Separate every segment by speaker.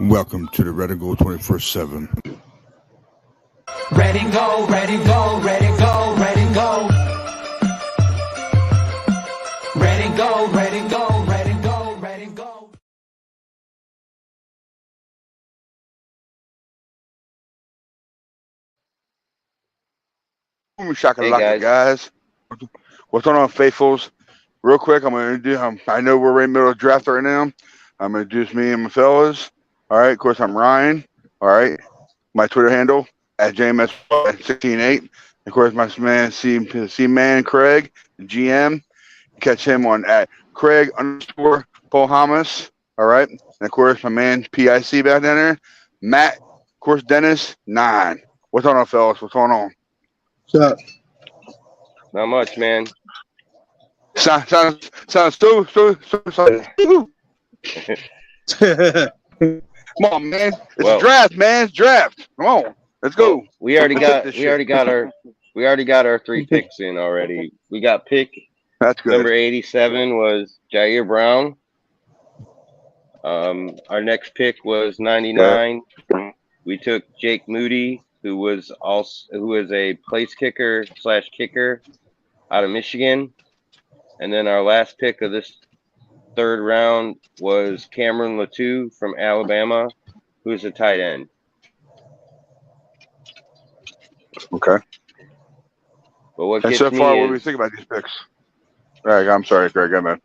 Speaker 1: Welcome to the Red and Gold 24/7.
Speaker 2: Ready, go, ready, go, ready, go, ready, go. Ready, go, ready, go, ready, go, ready, go.
Speaker 3: Shakalaka, guys. What's going on, faithfuls? Real quick, I'm going to do. I know we're right in the middle of draft right now. I'm going to introduce me and my fellas. All right, of course, I'm Ryan. All right, my Twitter handle at JMS168. Of course, my man, C Man Craig, GM. Catch him on at Craig_Pohamas. All right, and of course, my man PIC back down there, Matt. Of course, Dennis 9. What's going on, fellas? What's going on?
Speaker 4: What's up?
Speaker 5: Not much, man.
Speaker 3: Sounds so excited. Come on, man. It's a draft, man. It's draft. Come on. Let's go.
Speaker 5: Well, we already got our 3 picks in already. We got pick
Speaker 3: That's good.
Speaker 5: number 87 was Jair Brown. Our next pick was 99. We took Jake Moody, who is a place kicker / kicker out of Michigan. And then our last pick of this 3rd round was Cameron Latou from Alabama, who's a tight end.
Speaker 3: Okay.
Speaker 5: But what
Speaker 3: and
Speaker 5: gets
Speaker 3: so far,
Speaker 5: me
Speaker 3: what do we think about these picks? All right, I'm sorry, Greg. Go ahead.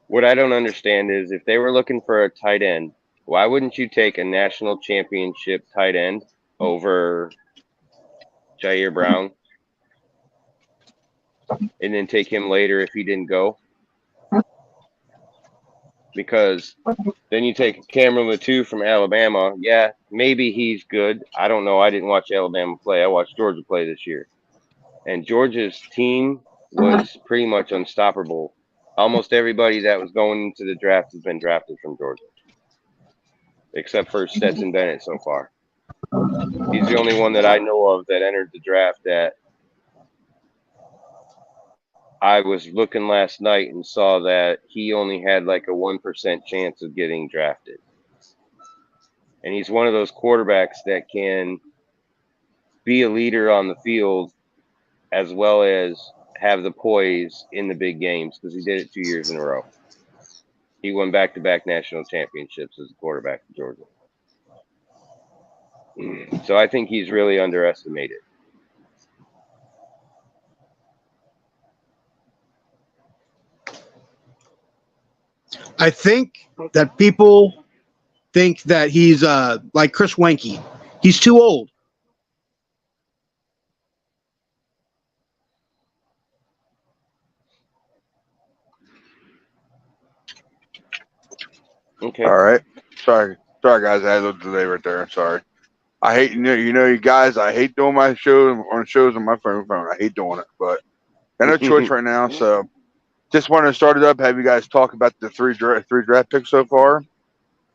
Speaker 5: What I don't understand is if they were looking for a tight end, why wouldn't you take a national championship tight end over Jair Brown and then take him later if he didn't go? Because then you take Cameron Latou from Alabama. Yeah, maybe he's good. I don't know. I didn't watch Alabama play. I watched Georgia play this year. And Georgia's team was pretty much unstoppable. Almost everybody that was going into the draft has been drafted from Georgia, except for Stetson Bennett so far. He's the only one that I know of that entered the draft that I was looking last night and saw that he only had like a 1% chance of getting drafted. And he's one of those quarterbacks that can be a leader on the field as well as have the poise in the big games, because he did it 2 years in a row. He won back-to-back national championships as a quarterback for Georgia. So I think he's really underestimated.
Speaker 4: I think that people think that he's like Chris Wenke. He's too old.
Speaker 5: Okay.
Speaker 3: All right. Sorry, guys. I had a little delay right there. I'm sorry. I hate you guys. I hate doing my shows on my phone. I hate doing it, but I no choice right now. So just wanted to start it up. Have you guys talk about the three draft picks so far?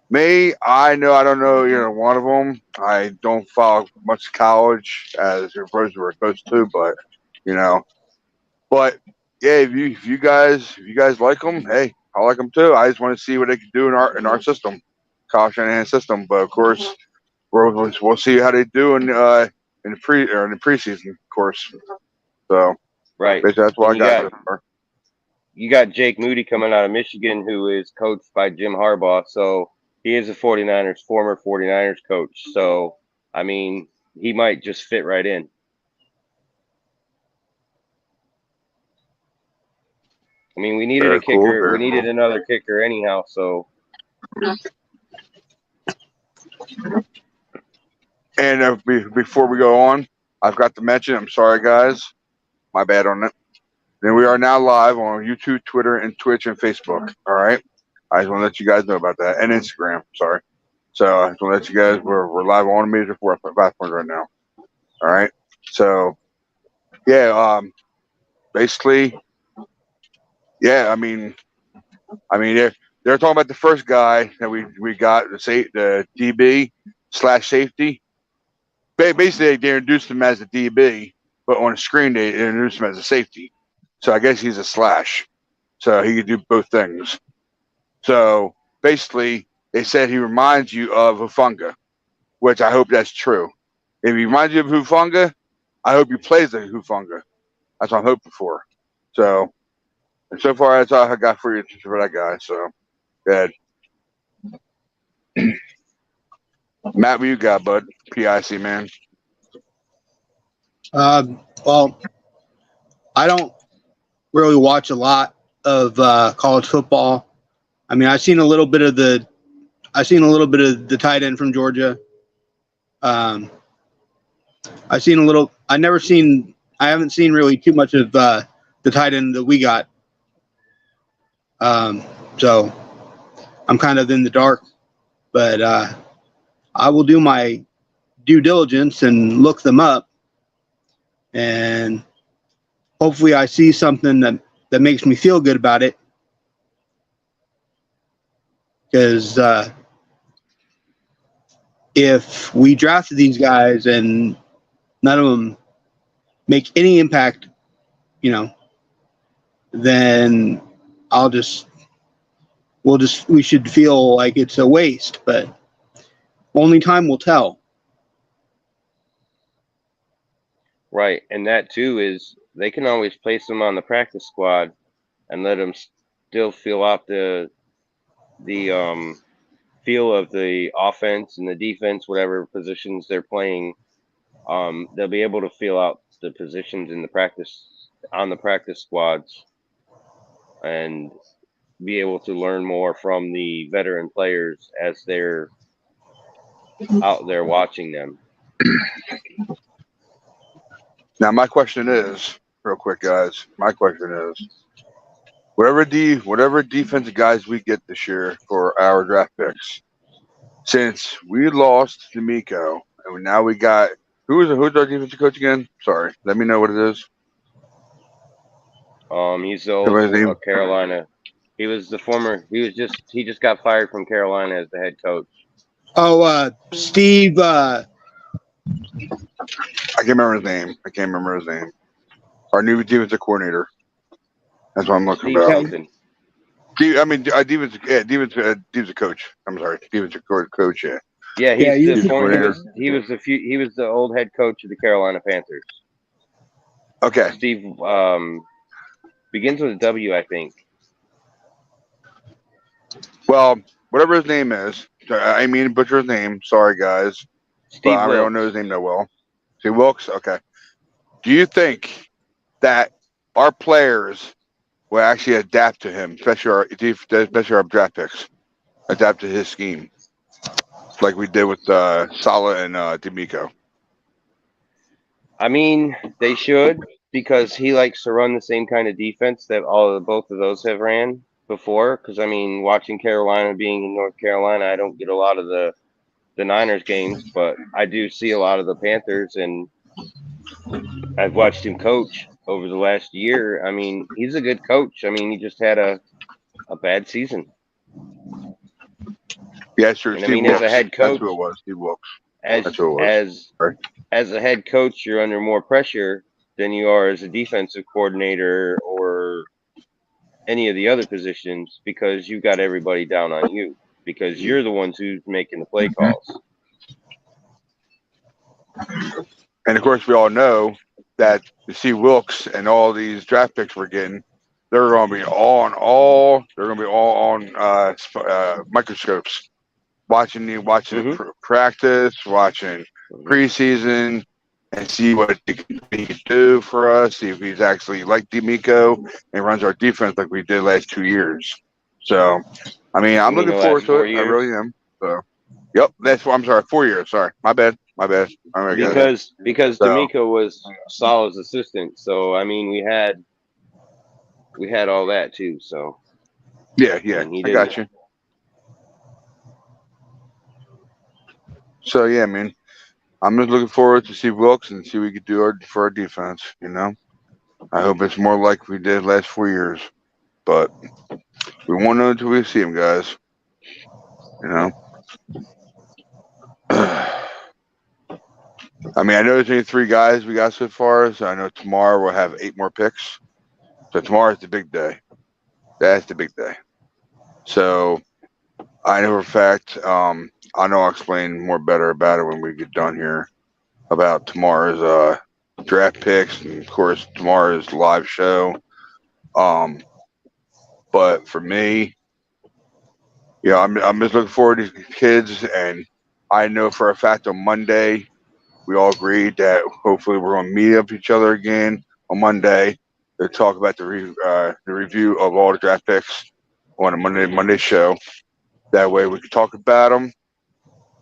Speaker 3: Me, I don't know. One of them. I don't follow much college as your brothers were supposed to, but But yeah, if you guys like them, hey, I like them too. I just want to see what they can do in our system, Kyle Shanahan system. But of course, we'll see how they do in the preseason, of course. So
Speaker 5: right,
Speaker 3: that's what I got.
Speaker 5: You got Jake Moody coming out of Michigan, who is coached by Jim Harbaugh. So he is a former 49ers coach. So, I mean, he might just fit right in. I mean, we needed a kicker. We needed another kicker anyhow. So.
Speaker 3: And before we go on, I've got to mention, I'm sorry, guys. My bad on it. And we are now live on YouTube, Twitter, and Twitch and Facebook. All right. I just want to let you guys know about that. And Instagram. Sorry. So I just want to let you guys, we're live on major platforms right now. All right. So, yeah, basically, yeah, I mean, they're talking about the first guy that we got, the DB / safety. Basically, they introduced him as a DB, but on the screen they introduced him as a safety. So I guess he's a slash. So he could do both things. So basically, they said he reminds you of Hufanga, which I hope that's true. If he reminds you of Hufanga, I hope he plays like Hufanga. That's what I'm hoping for. So, and so far, that's all I got for you for that guy. So, good. Matt, what you got, bud? PIC, man.
Speaker 4: Well, I don't really watch a lot of college football. I mean, I've seen a little bit of the tight end from Georgia. I haven't seen really too much of the tight end that we got. So I'm kind of in the dark, but I will do my due diligence and look them up, and hopefully I see something that makes me feel good about it. Because if we drafted these guys and none of them make any impact, then we should feel like it's a waste, but only time will tell.
Speaker 5: Right, and that too is they can always place them on the practice squad and let them still feel out the feel of the offense and the defense, whatever positions they're playing. They'll be able to feel out the positions in the practice squads and be able to learn more from the veteran players as they're out there watching them.
Speaker 3: Now, my question is, real quick, guys. My question is, whatever defensive guys we get this year for our draft picks, since we lost D'Amico, and now we got who's our defensive coach again? Sorry, let me know what it is.
Speaker 5: He's the old Carolina. He was the former. He just got fired from Carolina as the head coach.
Speaker 4: Oh, Steve.
Speaker 3: I can't remember his name. Our new defensive coordinator. That's what I'm looking
Speaker 5: Steve
Speaker 3: about.
Speaker 5: Kelton.
Speaker 3: Defensive coach. I'm sorry, defensive coach. Yeah.
Speaker 5: Yeah, he was the old head coach of the Carolina Panthers.
Speaker 3: Okay.
Speaker 5: Steve begins with a W, I think.
Speaker 3: Well, whatever his name is, I mean to butcher his name. Sorry, guys, but I don't know his name that well. Steve Wilkes. Okay. Do you think that our players will actually adapt to him, especially our draft picks, adapt to his scheme, like we did with Saleh and D'Amico?
Speaker 5: I mean, they should, because he likes to run the same kind of defense that both of those have ran before. Because I mean, watching Carolina, being in North Carolina, I don't get a lot of the Niners games, but I do see a lot of the Panthers, and I've watched him coach over the last year. I mean, he's a good coach. I mean, he just had a bad season.
Speaker 3: Yeah, sure.
Speaker 5: And I mean, as a head coach,
Speaker 3: that's who it was. Steve Wilkes.
Speaker 5: As a head coach, you're under more pressure than you are as a defensive coordinator or any of the other positions, because you got everybody down on you, because you're the ones who's making the play calls.
Speaker 3: And of course, we all know that you see Wilkes and all these draft picks we're getting, they're going to be all on microscopes, watching the practice, watching preseason, and see what he can do for us. See if he's actually like D'Amico and runs our defense like we did last 2 years. So, I mean, I'm looking forward to it. I really am. So, yep, I'm sorry, 4 years. Sorry, my bad. Because
Speaker 5: D'Amico was Saleh's assistant, so I mean, we had all that too. So
Speaker 3: yeah, I got you. So yeah, man, I'm just looking forward to see Wilkes and see what we could do for our defense. I hope it's more like we did last 4 years, but we won't know until we see him, guys. I mean, I know there's only 3 guys we got so far, so I know tomorrow we'll have 8 more picks. So tomorrow's the big day. That's the big day. So I know for a fact, I know I'll explain more better about it when we get done here about tomorrow's draft picks and of course tomorrow's live show. But for me, yeah, I'm just looking forward to these kids, and I know for a fact on Monday we all agreed that hopefully we're going to meet up each other again on Monday to talk about the review of all the draft picks on a Monday show. That way we can talk about them,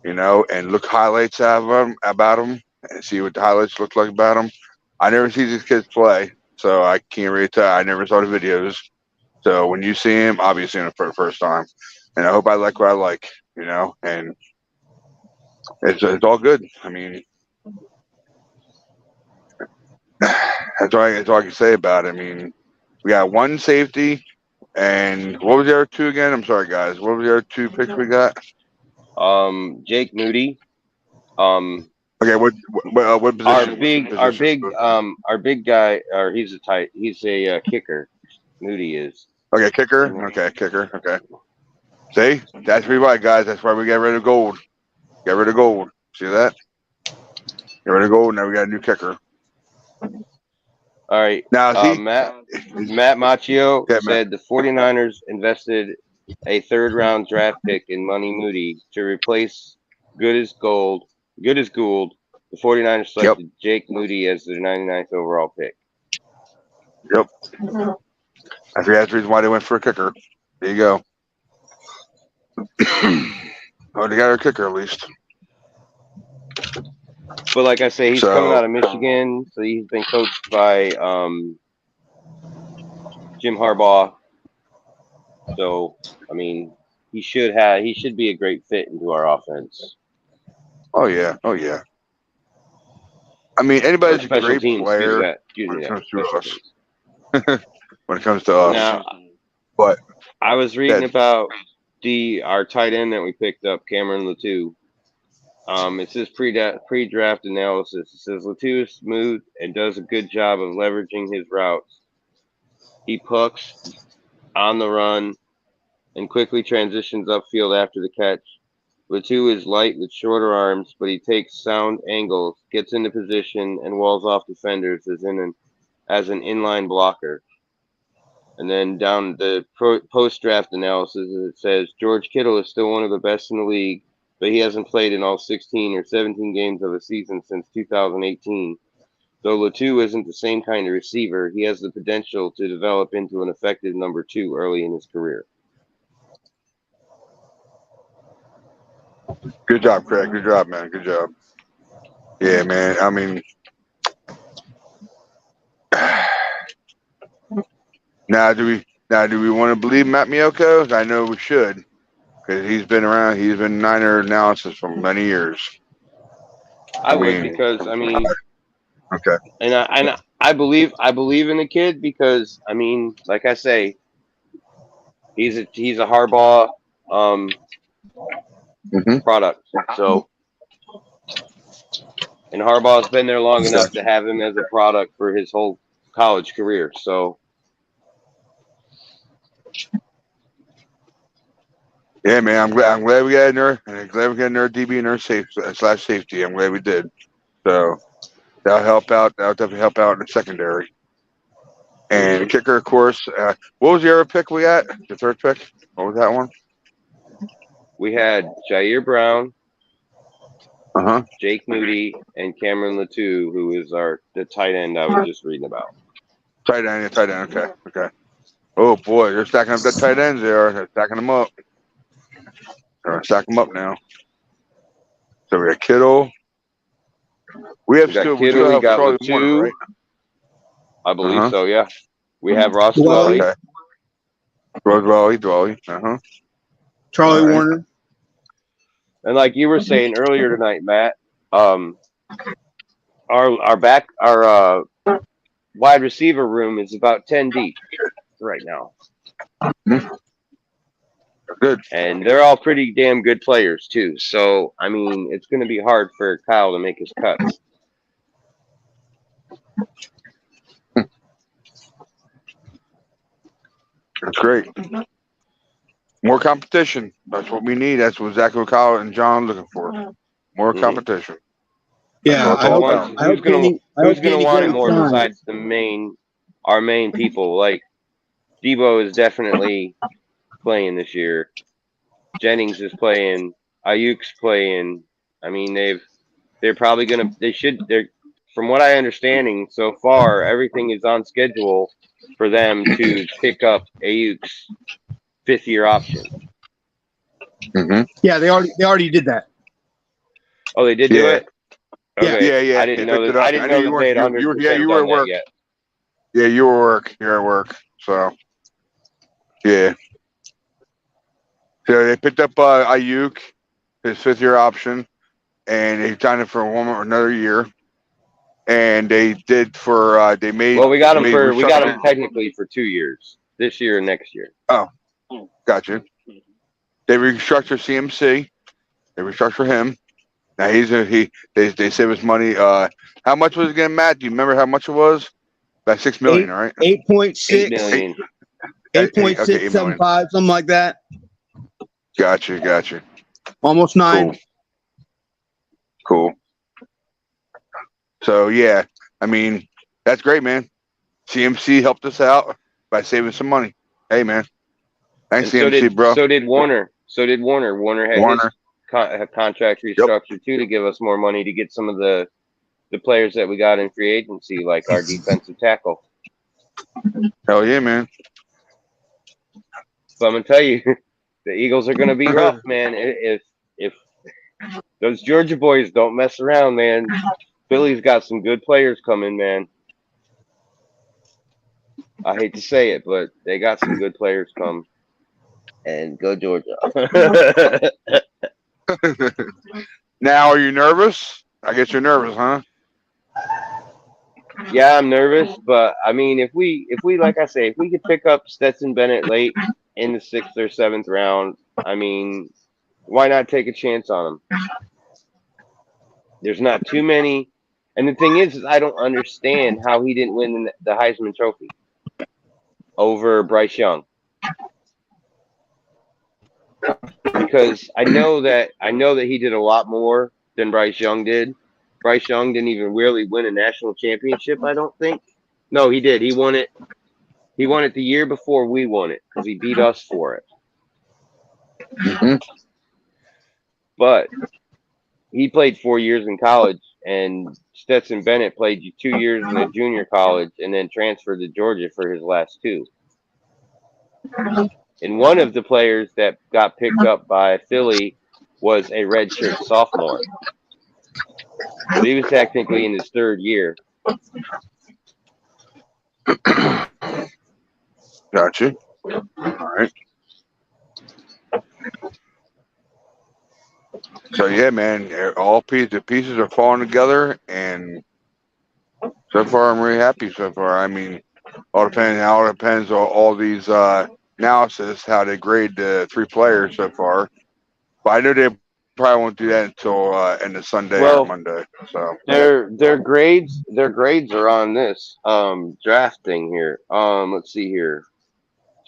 Speaker 3: and look highlights about them and see what the highlights look like about them. I never see these kids play, so I can't really tell. I never saw the videos. So when you see him, I'll be seeing him for the first time. And I hope I like what I like, and it's all good. I mean, that's all I can say about it. I mean, we got 1 safety, and what was the other 2 again? I'm sorry, guys. What were the other 2 picks we got?
Speaker 5: Jake Moody.
Speaker 3: Okay, what position?
Speaker 5: Our big guy, or he's a kicker. Moody is.
Speaker 3: Okay, kicker. Okay, kicker. Okay. See, that's why, guys. That's why we got rid of gold. Get rid of gold. See that? Get rid of gold. Now we got a new kicker.
Speaker 5: All right.
Speaker 3: Now, see,
Speaker 5: Matt Macchio
Speaker 3: Okay,
Speaker 5: said the 49ers invested a 3rd-round draft pick in Money Moody to replace Good as Gould. The 49ers selected Jake Moody as their 99th overall pick.
Speaker 3: Yep. I think that's the reason why they went for a kicker. There you go. Oh, they got a kicker at least.
Speaker 5: But like I say, he's coming out of Michigan, so he's been coached by Jim Harbaugh. So I mean, he should be a great fit into our offense.
Speaker 3: Oh yeah. I mean, anybody's a great player when it comes to us. When it comes to us.
Speaker 5: Now,
Speaker 3: but
Speaker 5: I was reading about our tight end that we picked up, Cameron Latou. It says pre-draft analysis. It says Latou is smooth and does a good job of leveraging his routes. He pucks on the run and quickly transitions upfield after the catch. Latou is light with shorter arms, but he takes sound angles, gets into position, and walls off defenders as an inline blocker. And then down the post-draft analysis, it says George Kittle is still one of the best in the league, but he hasn't played in all 16 or 17 games of a season since 2018. Though Latou isn't the same kind of receiver, he has the potential to develop into an effective number 2 early in his career.
Speaker 3: Good job, Craig. Good job, man. Good job. Yeah, man. I mean, now do we want to believe Matt Miyoko? I know we should, because he's been around. He's been Niner analysis for many years.
Speaker 5: I would, because I mean,
Speaker 3: okay.
Speaker 5: And I believe in the kid because I mean, like I say, he's a Harbaugh product. So, and Harbaugh's been there long enough to have him as a product for his whole college career. So,
Speaker 3: yeah, man, I'm glad we got in there, and I'm glad we got in there DB and our safety. I'm glad we did. So that'll help out. That'll definitely help out in the secondary. And kicker, of course. What was the other pick we got? The 3rd pick. What was that one?
Speaker 5: We had Jair Brown, Jake Moody, and Cameron Latou, who is the tight end I was just reading about.
Speaker 3: Tight end. Okay. Oh boy, they're stacking up that tight ends there. They're stacking them up. They're gonna stack them up now. So we got Kittle. We got Kittle. We got Latou. Right?
Speaker 5: I believe so. Yeah. We have Ross Dwelly.
Speaker 3: Okay. Dwelly.
Speaker 4: Charlie Warner.
Speaker 5: And like you were saying earlier tonight, Matt, our wide receiver room is about 10 deep right now.
Speaker 3: Good.
Speaker 5: And they're all pretty damn good players too. So I mean, it's going to be hard for Kyle to make his cut.
Speaker 3: That's great. More competition. That's what we need. That's what exactly what Kyle and John are looking for. More competition.
Speaker 4: Yeah,
Speaker 3: That's
Speaker 4: I
Speaker 3: all
Speaker 4: hope,
Speaker 3: about.
Speaker 4: I hope
Speaker 5: Who's gonna
Speaker 4: Danny, I
Speaker 5: who's
Speaker 4: hope
Speaker 5: gonna
Speaker 4: Danny
Speaker 5: want it
Speaker 4: Gray
Speaker 5: more
Speaker 4: signs.
Speaker 5: besides our main people? Like Debo is definitely playing this year. Jennings is playing. Ayuk's playing. I mean, they're probably they're from what I understanding so far, everything is on schedule for them to pick up Ayuk's 5th-year option.
Speaker 3: Mm-hmm.
Speaker 4: Yeah, they already did that.
Speaker 5: Oh, they did do
Speaker 3: Yeah.
Speaker 5: it. Okay.
Speaker 3: Yeah.
Speaker 5: I didn't
Speaker 3: They
Speaker 5: know
Speaker 3: picked it
Speaker 5: that.
Speaker 3: up.
Speaker 5: I didn't
Speaker 3: I knew
Speaker 5: know
Speaker 3: you
Speaker 5: that they had
Speaker 3: weren't.
Speaker 5: 100%
Speaker 3: You were
Speaker 5: done
Speaker 3: at
Speaker 5: that
Speaker 3: work.
Speaker 5: yet.
Speaker 3: Yeah, you were at work. You're at work. So yeah. So they picked up Ayuk, his 5th-year option, and they signed him for another year. And they did for they made.
Speaker 5: Well, we got him
Speaker 3: restructured-
Speaker 5: technically for 2 years, this year and next year.
Speaker 3: Gotcha. They restructured CMC. They restructured him. Now they save us money. How much was it again, Matt? Do you remember how much it was? About $6 million, right?
Speaker 4: 8.6,
Speaker 5: 8 million.
Speaker 4: 8.675, something like that.
Speaker 3: Gotcha.
Speaker 4: Almost 9.
Speaker 3: Cool. So yeah, I mean that's great, man. CMC helped us out by saving some money. Hey, man. Thanks,
Speaker 5: And
Speaker 3: CMC, bro.
Speaker 5: So did Warner. Warner had his contract restructured too to give us more money to get some of the players that we got in free agency, like our defensive tackle.
Speaker 3: Hell yeah, man.
Speaker 5: So I'm gonna tell you, the Eagles are gonna be rough, man. If those Georgia boys don't mess around, man, Philly's got some good players coming, man. I hate to say it, but they got some good players come. And go Georgia.
Speaker 3: Now, are you nervous? I guess you're nervous, huh?
Speaker 5: Yeah, I'm nervous, but I mean, if we like I say, if we could pick up Stetson Bennett late in the 6th or 7th round, I mean, why not take a chance on him? There's not too many, and the thing is I don't understand how he didn't win the Heisman Trophy over Bryce Young. Because I know that he did a lot more than Bryce Young did. Bryce Young didn't even really win a national championship, I don't think. No, he did. He won it. He won it the year before we won it because he beat us for it.
Speaker 3: Mm-hmm.
Speaker 5: But he played 4 years in college, and Stetson Bennett played 2 years in a junior college and then transferred to Georgia for his last 2. And one of the players that got picked up by Philly was a redshirt sophomore. So he was technically in his 3rd year.
Speaker 3: Gotcha. All right. So yeah, man, the pieces are falling together, and so far I'm really happy. So far, I mean, all depends on all these analysis how they grade the 3 players so far. But I know they probably won't do that until end of Sunday or Monday. So
Speaker 5: their grades are on this draft thing here. Let's see here.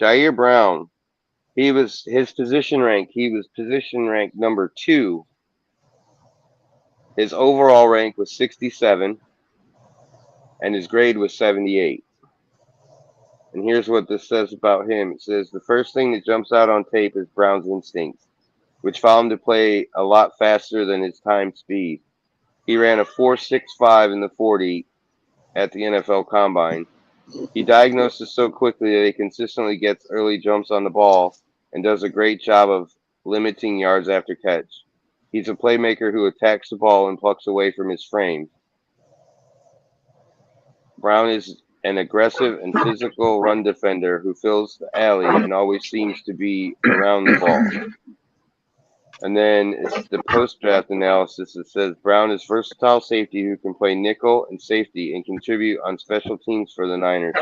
Speaker 5: Jair Brown, he was position ranked number 2. His overall rank was 67, and his grade was 78. And here's what this says about him. It says the first thing that jumps out on tape is Brown's instincts, which found him to play a lot faster than his time speed. He ran a 4.65 in the 40 at the NFL Combine. He diagnoses so quickly that he consistently gets early jumps on the ball and does a great job of limiting yards after catch. He's a playmaker who attacks the ball and plucks away from his frame. Brown is an aggressive and physical run defender who fills the alley and always seems to be around the ball. And then it's the post-draft analysis. It says Brown is versatile safety who can play nickel and safety and contribute on special teams for the Niners.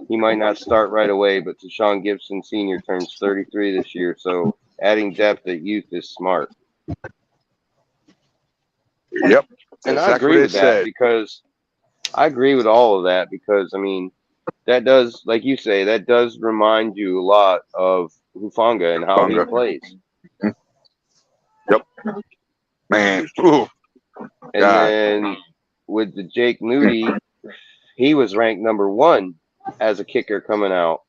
Speaker 5: He might not start right away, but Tashawn Gibson Sr. turns 33 this year, so adding depth at youth is smart.
Speaker 3: Yep.
Speaker 5: And I agree with that because I agree with all of that because, I mean, that does, like you say, that does remind you a lot of Hufanga and how he
Speaker 3: Hufanga.
Speaker 5: plays.
Speaker 3: Yep. Man. Ooh.
Speaker 5: And
Speaker 3: God.
Speaker 5: then with the Jake Moody, he was ranked number 1 as a kicker coming out.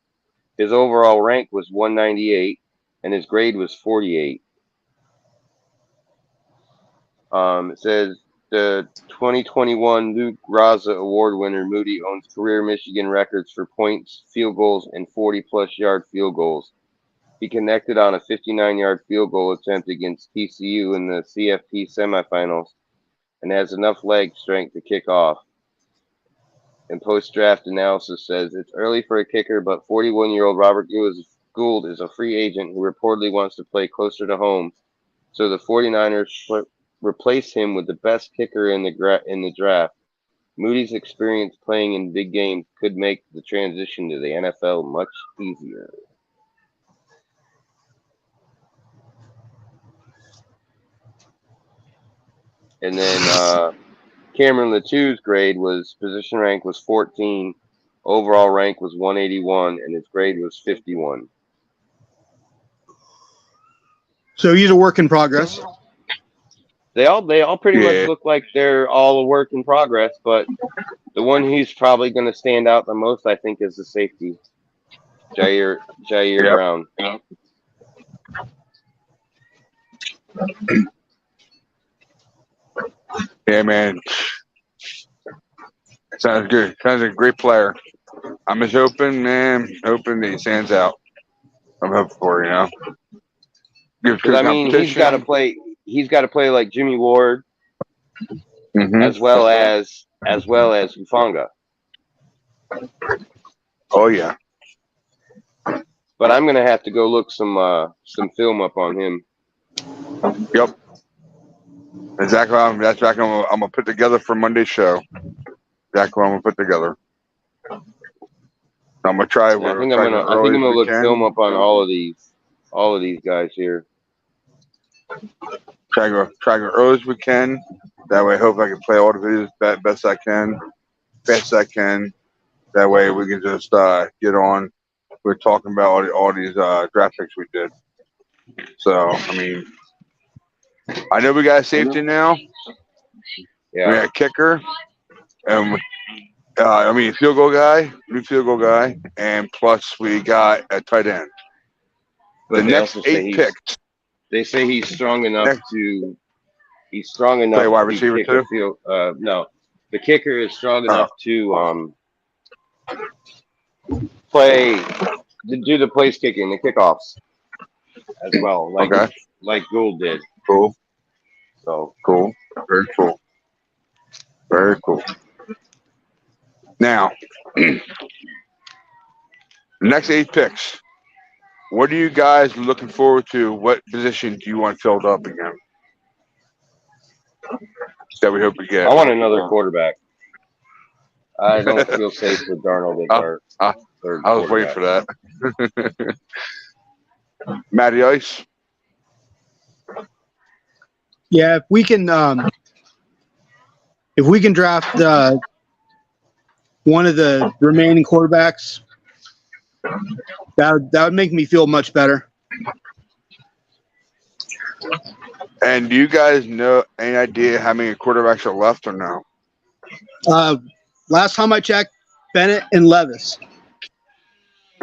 Speaker 5: His overall rank was 198, and his grade was 48. It says the 2021 Luke Raza Award winner Moody owns career Michigan records for points, field goals, and 40-plus yard field goals. He connected on a 59-yard field goal attempt against TCU in the CFP semifinals and has enough leg strength to kick off. And post-draft analysis says it's early for a kicker, but 41-year-old Robert Gould is a free agent who reportedly wants to play closer to home. So the 49ers replace him with the best kicker in the draft. Moody's experience playing in big games could make the transition to the NFL much easier. And then Cameron Latu's grade was position rank was 14, overall rank was 181, and his grade was 51.
Speaker 4: So he's a work in progress.
Speaker 5: They all pretty
Speaker 3: Yeah.
Speaker 5: much look like they're all a work in progress, but the one who's probably going to stand out the most, I think, is the safety, Jair
Speaker 3: Yep.
Speaker 5: Brown.
Speaker 3: Yeah, man. Sounds good. Sounds like a great player. I'm just hoping that he stands out. I'm hoping for, you know. Give
Speaker 5: Because I mean, he's got to play. He's got to play like Jimmy Ward,
Speaker 3: Mm-hmm.
Speaker 5: as well as Hufanga.
Speaker 3: Oh yeah.
Speaker 5: But I'm gonna have to go look some film up on him.
Speaker 3: Yep. Exactly. That's exactly what I'm gonna put together for Monday's show. Exactly what I'm gonna put together. I'm gonna try.
Speaker 5: I think I'm gonna look film up on all of these guys here.
Speaker 3: Try to go early as we can. That way, I hope I can play all the videos best I can, best I can. That way, we can just get on. We're talking about all these draft picks we did. So, I mean, I know we got a safety now.
Speaker 5: Yeah.
Speaker 3: We got a kicker, and field goal guy, and plus we got a tight end.
Speaker 5: But
Speaker 3: The
Speaker 5: they
Speaker 3: next
Speaker 5: also say
Speaker 3: 8 picks.
Speaker 5: They say he's strong enough to. He's strong enough
Speaker 3: Play wide
Speaker 5: to
Speaker 3: receiver
Speaker 5: kick
Speaker 3: too?
Speaker 5: a field. No, the kicker is strong enough to do the place kicking, the kickoffs as well, like Gould did.
Speaker 3: Cool.
Speaker 5: So
Speaker 3: Cool. Very cool. Very cool. Now, next 8 picks. What are you guys looking forward to? What position do you want filled up again? That we hope we get.
Speaker 5: I want another quarterback. I don't feel safe with Darnold as our third
Speaker 3: I was waiting for that. Matty Ice.
Speaker 4: Yeah, if we can draft one of the remaining quarterbacks, that would make me feel much better.
Speaker 3: And do you guys know any idea how many quarterbacks are left or no?
Speaker 4: Last time I checked, Bennett and Levis.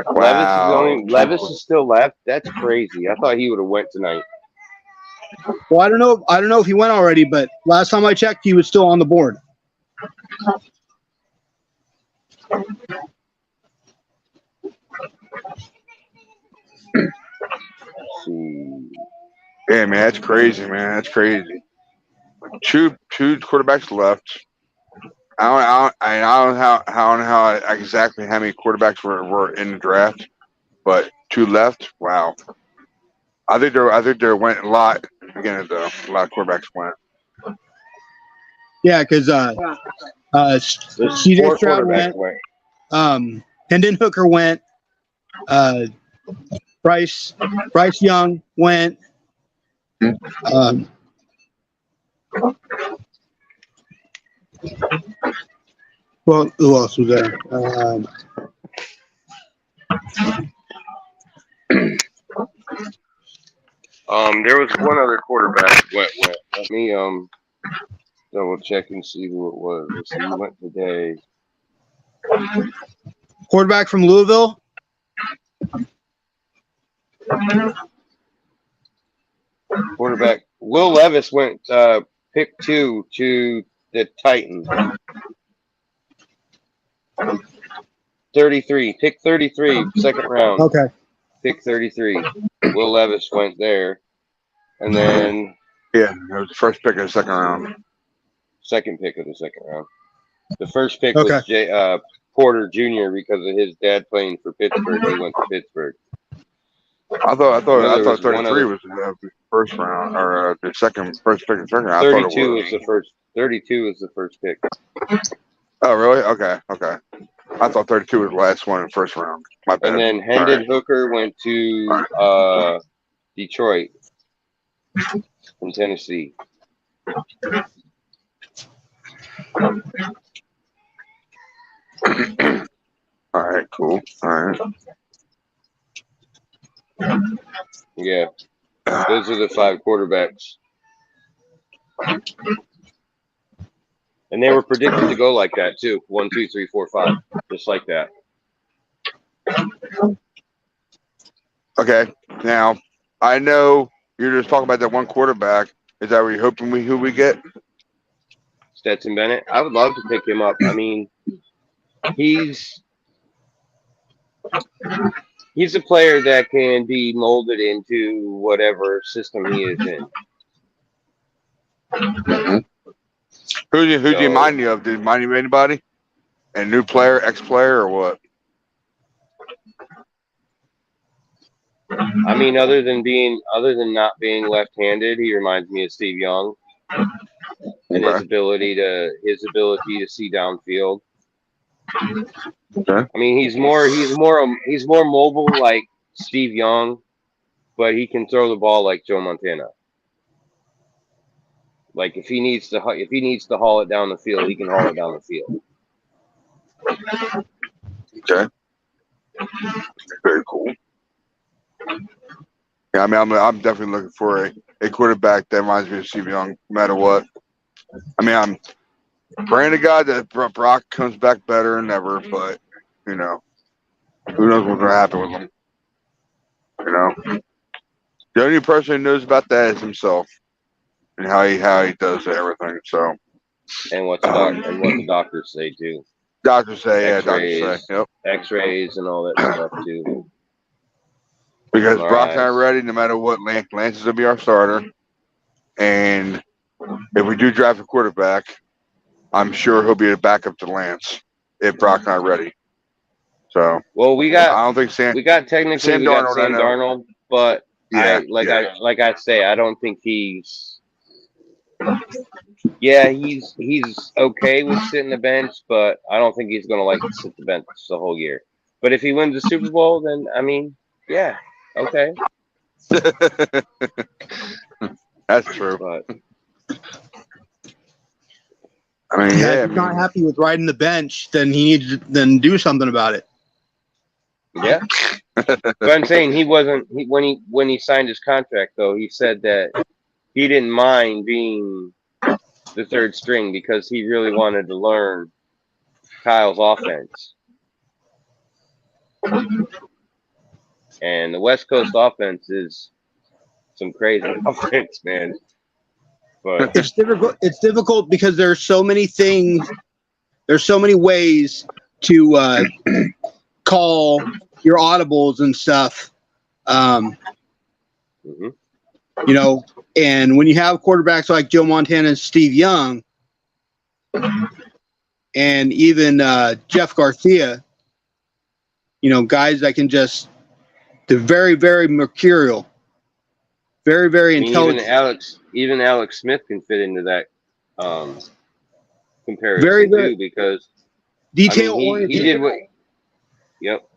Speaker 3: Wow.
Speaker 5: Levis is still left. That's crazy. I thought he would have went tonight.
Speaker 4: Well, I don't know if he went already, but last time I checked, he was still on the board.
Speaker 5: Let's see.
Speaker 3: Yeah, man, that's crazy, man. That's crazy. Two quarterbacks left. I don't know exactly how many quarterbacks were in the draft, but 2 left. Wow. I think there went a lot again. Though a lot of quarterbacks went.
Speaker 4: Yeah, because C.J. Stroud went. Hendon Hooker went. Bryce Young went. Well, who else was there?
Speaker 5: There was one other quarterback went. Let me double check and see who it was. Let's see, he went today.
Speaker 4: Quarterback from Louisville.
Speaker 5: Quarterback Will Levis went pick 2 to the Titans. 33, pick 33, second round.
Speaker 4: Okay.
Speaker 5: Pick 33. Will Levis went there, and then
Speaker 3: Yeah, it was the first pick of the second round.
Speaker 5: second pick of the second round. The first pick
Speaker 4: Okay.
Speaker 5: was Porter Jr. because of his dad playing for Pittsburgh. He went to Pittsburgh.
Speaker 3: I thought
Speaker 5: there was
Speaker 3: 33
Speaker 5: one other-
Speaker 3: was the first round or the first pick of the second round. I thought
Speaker 5: 32
Speaker 3: it
Speaker 5: was the first. 32 was the first pick.
Speaker 3: Oh, really? Okay. I thought 32 was the last one in the first round. My bad.
Speaker 5: And then Hendon Hooker went to Detroit from Tennessee.
Speaker 3: All right, cool. All right.
Speaker 5: Yeah, those are the 5 quarterbacks. And they were predicted to go like that too. 1, 2, 3, 4, 5, just like that.
Speaker 3: Okay. Now, I know you're just talking about that one quarterback. Is that what you're hoping who we get?
Speaker 5: Stetson Bennett. I would love to pick him up. I mean, he's a player that can be molded into whatever system he is in.
Speaker 3: Who do you
Speaker 5: So-
Speaker 3: mind you of? Did you mind you of anybody? A new player, ex-player, or what?
Speaker 5: I mean, other than not being left-handed, he reminds me of Steve Young and his
Speaker 3: Okay.
Speaker 5: ability to see downfield.
Speaker 3: Okay.
Speaker 5: I mean, he's more mobile like Steve Young, but he can throw the ball like Joe Montana. Like if he needs to haul it down the field, he can haul it down the field.
Speaker 3: Okay. Very cool. Yeah, I mean, I'm definitely looking for a quarterback that reminds me of Steve Young, no matter what. I mean, I'm praying to God that Brock comes back better than ever, but, you know, who knows what's going to happen with him. You know, the only person who knows about that is himself and how he does everything. So,
Speaker 5: And what the doctors say too.
Speaker 3: doctors say,
Speaker 5: X-rays.
Speaker 3: yep.
Speaker 5: X-rays and all that stuff too.
Speaker 3: Because
Speaker 5: All
Speaker 3: Brock's
Speaker 5: right.
Speaker 3: not ready no matter what. Lance is going to be our starter. And if we do draft a quarterback, I'm sure he'll be a backup to Lance if Brock's not ready. So,
Speaker 5: Well,
Speaker 3: I don't think Sam
Speaker 5: technically
Speaker 3: Sam
Speaker 5: we got
Speaker 3: Darnold, I
Speaker 5: Sam
Speaker 3: know.
Speaker 5: Darnold, but
Speaker 3: Yeah,
Speaker 5: I say I don't think he's. Yeah, he's okay with sitting the bench, but I don't think he's going to like to sit the bench the whole year. But if he wins the Super Bowl, then I mean, yeah, okay.
Speaker 3: That's true.
Speaker 5: But
Speaker 3: I mean,
Speaker 4: If
Speaker 3: yeah,
Speaker 4: he's not happy with riding the bench, then he needs to then do something about it.
Speaker 5: yeah, but I'm saying when he signed his contract though, he said that he didn't mind being the third string because he really wanted to learn Kyle's offense. And the West Coast offense is some crazy offense, man. But
Speaker 4: It's difficult. It's difficult because there's so many things. There's so many ways to call your audibles and stuff.
Speaker 5: mhm.
Speaker 4: You know, and when you have quarterbacks like Joe Montana and Steve Young, and even Jeff Garcia, you know, guys that can just, they're very, very mercurial, very, very
Speaker 5: I mean,
Speaker 4: intelligent.
Speaker 5: even Alex Smith can fit into that comparison
Speaker 4: Very, very
Speaker 5: too, because
Speaker 4: detail
Speaker 5: I mean,
Speaker 4: oriented.
Speaker 5: he did what. Yep.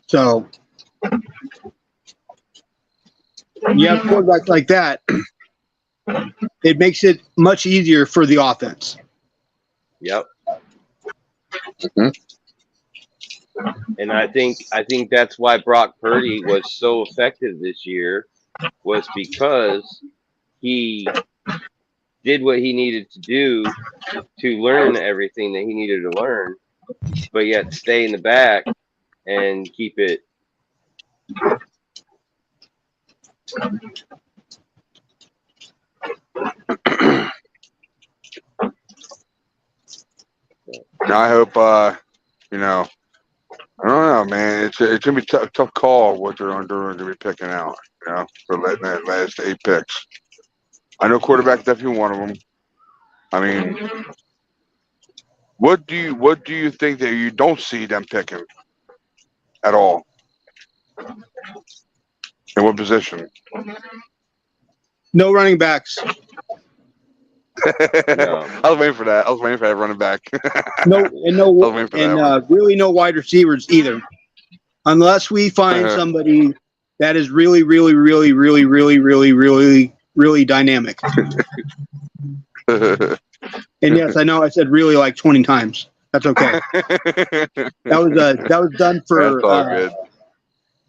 Speaker 4: So you have quarterbacks like that, it makes it much easier for the offense.
Speaker 5: Yep.
Speaker 3: Mhm.
Speaker 5: And I think that's why Brock Purdy was so effective this year, was because he did what he needed to do to learn everything that he needed to learn, but yet stay in the back and keep it.
Speaker 3: I hope, you know, I don't know, man. It's gonna be a tough call what they're going to be picking out, you know, for letting that last 8 picks. I know quarterback definitely one of them. I mean, what do you think that you don't see them picking at all? In what position?
Speaker 4: No running backs.
Speaker 3: I was waiting for that. I was waiting for that running back.
Speaker 4: No, and no,
Speaker 3: I was waiting for that one.
Speaker 4: really no wide receivers either, unless we find somebody that is really, really, really, really, really, really, really, really dynamic. And yes, I know I said really like 20 times. That's okay. That was done for
Speaker 3: That's all good.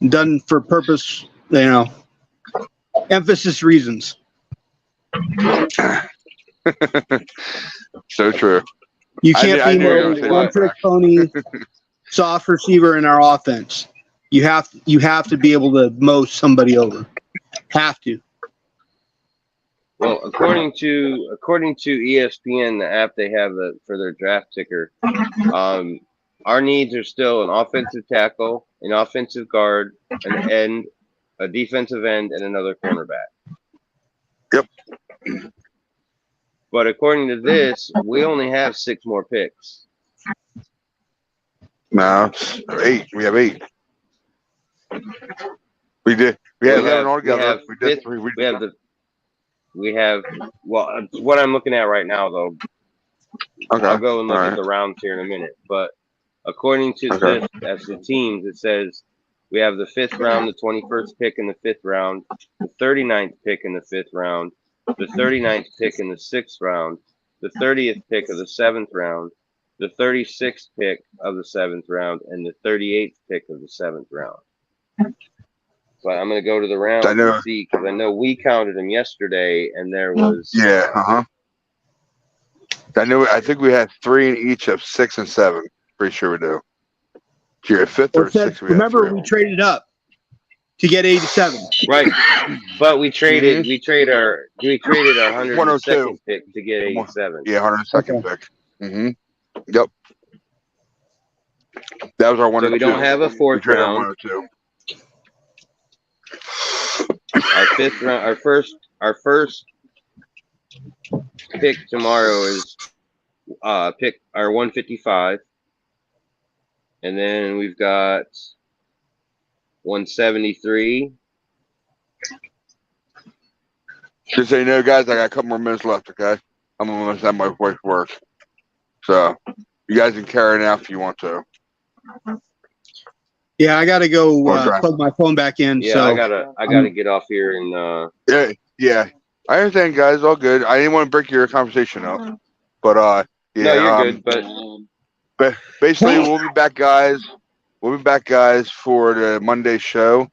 Speaker 4: done for purpose, you know, emphasis reasons.
Speaker 3: So true.
Speaker 4: You can't
Speaker 3: I
Speaker 4: be
Speaker 3: knew you were gonna say
Speaker 4: one
Speaker 3: that.
Speaker 4: trick pony, soft receiver in our offense. You have to be able to mow somebody over. Have to.
Speaker 5: Well, according to ESPN, the app they have for their draft ticker, our needs are still an offensive tackle, an offensive guard, an end, a defensive end, and another cornerback.
Speaker 3: Yep.
Speaker 5: But according to this, we only have 6 more picks.
Speaker 3: No, it's 8. We have 8. We did. We had 11 altogether.
Speaker 5: We have well, what I'm looking at right now, though.
Speaker 3: Okay.
Speaker 5: I'll go and look
Speaker 3: All
Speaker 5: at
Speaker 3: right.
Speaker 5: the rounds here in a minute. But according to
Speaker 3: Okay.
Speaker 5: this, as the teams, it says we have the 5th round, the 21st pick in the 5th round, the 39th pick in the 5th round, the 39th pick in the 6th round, the 30th pick of the 7th round, the 36th pick of the 7th round, and the 38th pick of the 7th round. But I'm going to go to the round and see, because I know we counted them yesterday, and there was
Speaker 3: Yeah. I think we had 3 in each of 6 and 7. Pretty sure we do. Here, 5th or 6th.
Speaker 4: Remember, we traded up to get 87.
Speaker 5: Right, but we traded our 102nd pick to get 87.
Speaker 3: Yeah, 102nd pick. Yep. That was our 102.
Speaker 5: So we don't have a 4th round.
Speaker 3: 102.
Speaker 5: Our 5th round, our first pick tomorrow is pick our 155, and then we've got 173.
Speaker 3: Just so you know, guys, I got a couple more minutes left. Okay, I'm almost have my voice work, so you guys can carry it out if you want to.
Speaker 4: Yeah, I gotta go plug my phone back in.
Speaker 5: Yeah,
Speaker 4: so
Speaker 5: I gotta get off here and.
Speaker 3: Yeah. I understand, guys. All good. I didn't want to break your conversation up, but yeah.
Speaker 5: No, you're good.
Speaker 3: But basically, we'll be back, guys. We'll be back, guys, for the Monday show,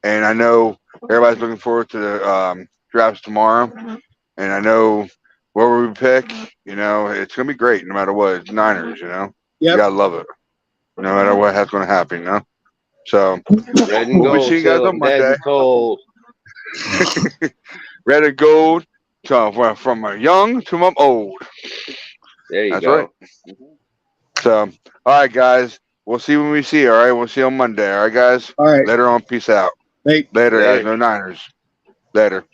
Speaker 3: and I know everybody's looking forward to the drafts tomorrow, and I know where we pick. You know, it's gonna be great no matter what. It's Niners. You know, you gotta love it, no matter what's gonna happen. You know. So
Speaker 5: red and
Speaker 3: we'll
Speaker 5: gold,
Speaker 3: be seeing you guys on Monday. Red and gold, so from a young to my old.
Speaker 5: There you
Speaker 3: That's
Speaker 5: go.
Speaker 3: right. So, all right, guys. We'll see when we see you. All right, we'll see you on Monday. All right, guys.
Speaker 4: All right.
Speaker 3: Later on. Peace out.
Speaker 4: Later,
Speaker 3: guys. No Niners. Later.